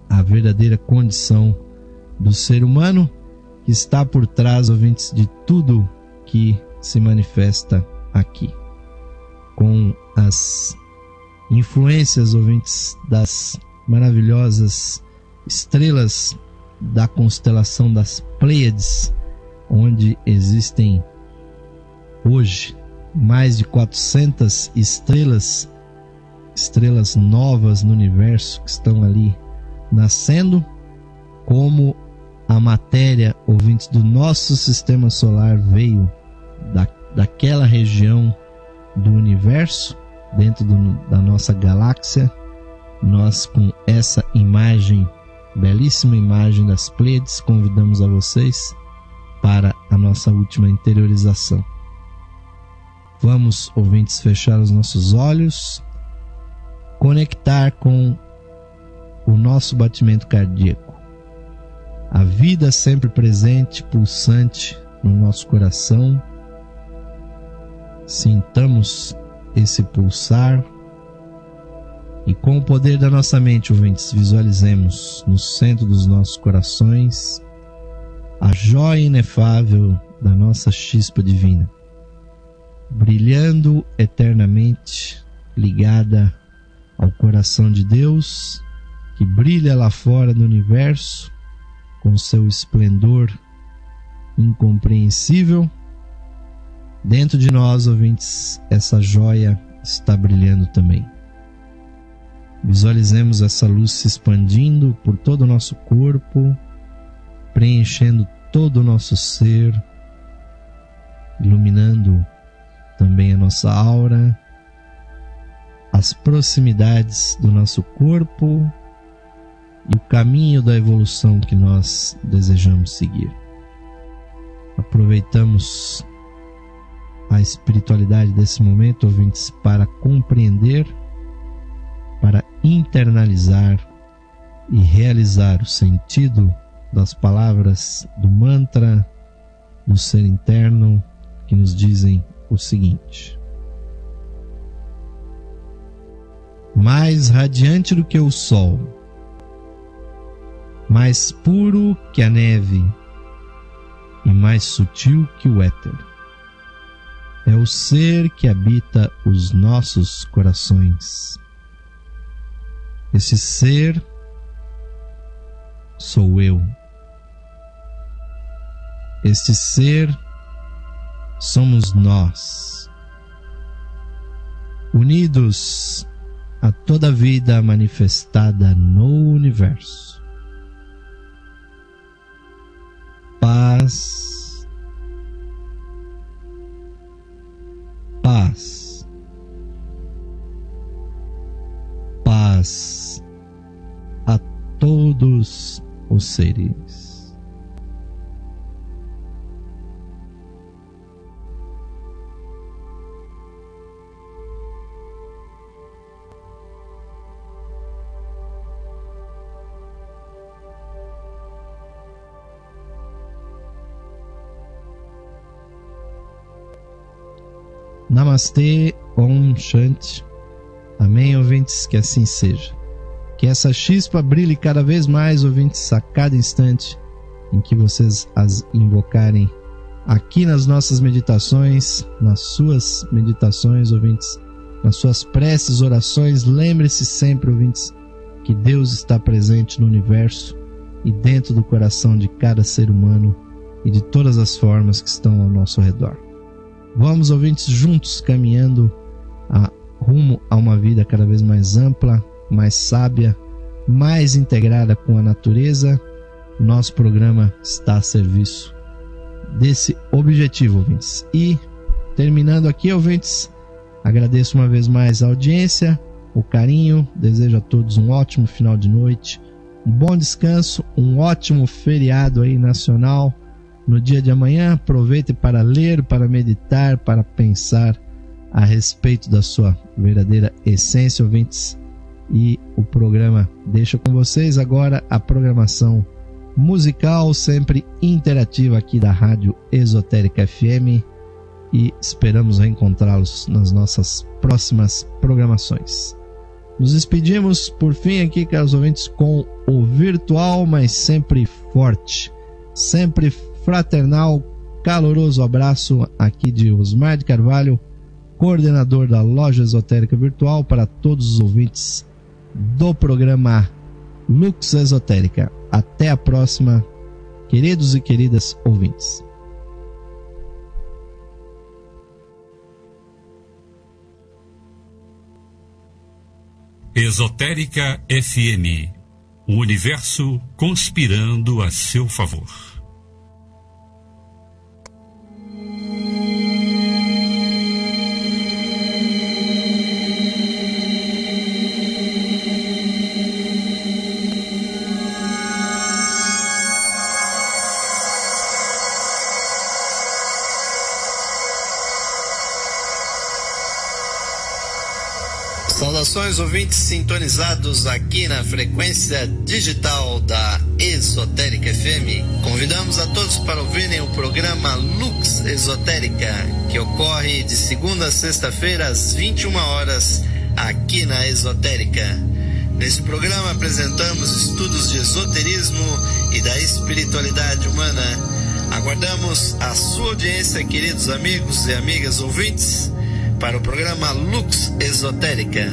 a verdadeira condição do ser humano, que está por trás, ouvintes, de tudo que se manifesta aqui, com as influências, ouvintes, das maravilhosas estrelas da constelação das Pleiades, onde existem hoje mais de 400 estrelas novas no universo que estão ali nascendo, como a matéria, ouvintes, do nosso sistema solar veio daquela região do universo, dentro da nossa galáxia. Nós, com essa imagem, belíssima imagem das Pleiades, convidamos a vocês para a nossa última interiorização. Vamos, ouvintes, fechar os nossos olhos, conectar com o nosso batimento cardíaco, a vida sempre presente, pulsante no nosso coração. Sintamos esse pulsar e, com o poder da nossa mente, ouvintes, visualizemos no centro dos nossos corações a joia inefável da nossa chispa divina, brilhando eternamente, ligada ao coração de Deus, que brilha lá fora no universo com seu esplendor incompreensível. Dentro de nós, ouvintes, essa joia está brilhando também. Visualizemos essa luz se expandindo por todo o nosso corpo, preenchendo todo o nosso ser, iluminando também a nossa aura, as proximidades do nosso corpo e o caminho da evolução que nós desejamos seguir. Aproveitamos a espiritualidade desse momento, ouvintes, para compreender, para internalizar e realizar o sentido das palavras do mantra do ser interno que nos dizem o seguinte: mais radiante do que o sol, mais puro que a neve e mais sutil que o éter, é o ser que habita os nossos corações. Esse ser sou eu. Este ser somos nós, unidos a toda a vida manifestada no universo. Paz, paz, paz a todos os seres. Namastê, Om Shanti. Amém, ouvintes, que assim seja. Que essa chispa brilhe cada vez mais, ouvintes, a cada instante em que vocês as invocarem aqui nas nossas meditações, nas suas meditações, ouvintes, nas suas preces, orações. Lembre-se sempre, ouvintes, que Deus está presente no universo e dentro do coração de cada ser humano e de todas as formas que estão ao nosso redor. Vamos, ouvintes, juntos caminhando rumo a uma vida cada vez mais ampla, mais sábia, mais integrada com a natureza. O nosso programa está a serviço desse objetivo, ouvintes. E, terminando aqui, ouvintes, agradeço uma vez mais a audiência, o carinho, desejo a todos um ótimo final de noite, um bom descanso, um ótimo feriado aí nacional. No dia de amanhã, aproveite para ler, para meditar, para pensar a respeito da sua verdadeira essência, ouvintes. E o programa deixa com vocês agora a programação musical sempre interativa aqui da Rádio Esotérica FM e esperamos reencontrá-los nas nossas próximas programações. Nos despedimos por fim aqui, caros ouvintes, com o virtual, mas sempre forte, sempre fraternal, caloroso abraço aqui de Osmar de Carvalho, coordenador da Loja Esotérica Virtual, para todos os ouvintes do programa Lux Esotérica. Até a próxima, queridos e queridas ouvintes. Esotérica FM, o universo conspirando a seu favor. Saudações, ouvintes sintonizados aqui na frequência digital da Esotérica FM. Convidamos a todos para ouvirem o programa Lux Esotérica, que ocorre de segunda a sexta-feira às 21 horas aqui na Esotérica. Nesse programa apresentamos estudos de esoterismo e da espiritualidade humana. Aguardamos a sua audiência, queridos amigos e amigas ouvintes, para o programa Lux Esotérica,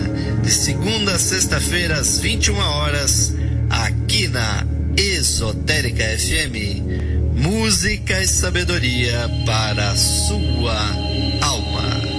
de segunda a sexta-feira às 21 horas, aqui na Esotérica FM. Música e sabedoria para a sua alma.